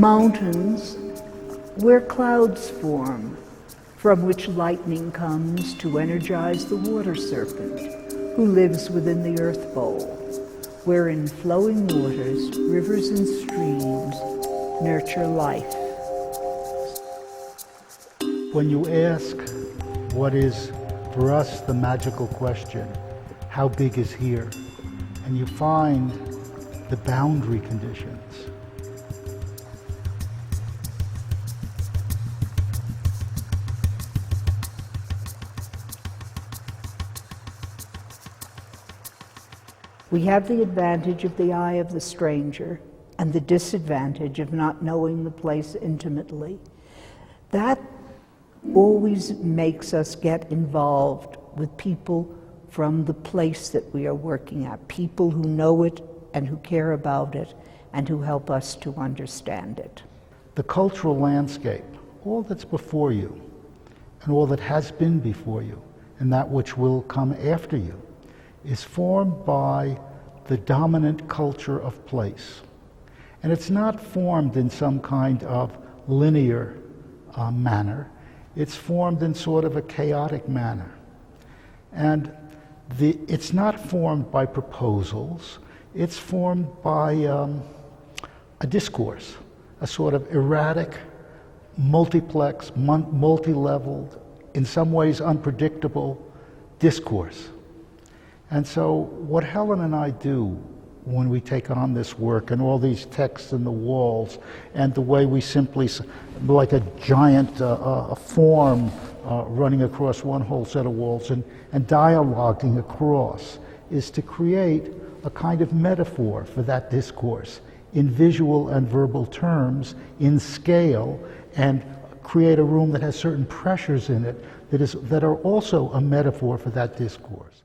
mountains where clouds form, from which lightning comes to energize the water serpent, who lives within the earth bowl, where in flowing waters, rivers and streams nurture life. When you ask what is, for us, the magical question, how big is here? And you find the boundary conditions. We have the advantage of the eye of the stranger and the disadvantage of not knowing the place intimately. That always makes us get involved with people from the place that we are working at, people who know it and who care about it and who help us to understand it. The cultural landscape, all that's before you and all that has been before you and that which will come after you, is formed by the dominant culture of place. And it's not formed in some kind of linear manner. It's formed in sort of a chaotic manner. And it's not formed by proposals. It's formed by a discourse, a sort of erratic, multiplex, multi-leveled, in some ways unpredictable discourse. And so what Helen and I do when we take on this work and all these texts in the walls and the way we simply, like a giant form running across one whole set of walls and dialoguing across, is to create a kind of metaphor for that discourse in visual and verbal terms, in scale, and create a room that has certain pressures in it that are also a metaphor for that discourse.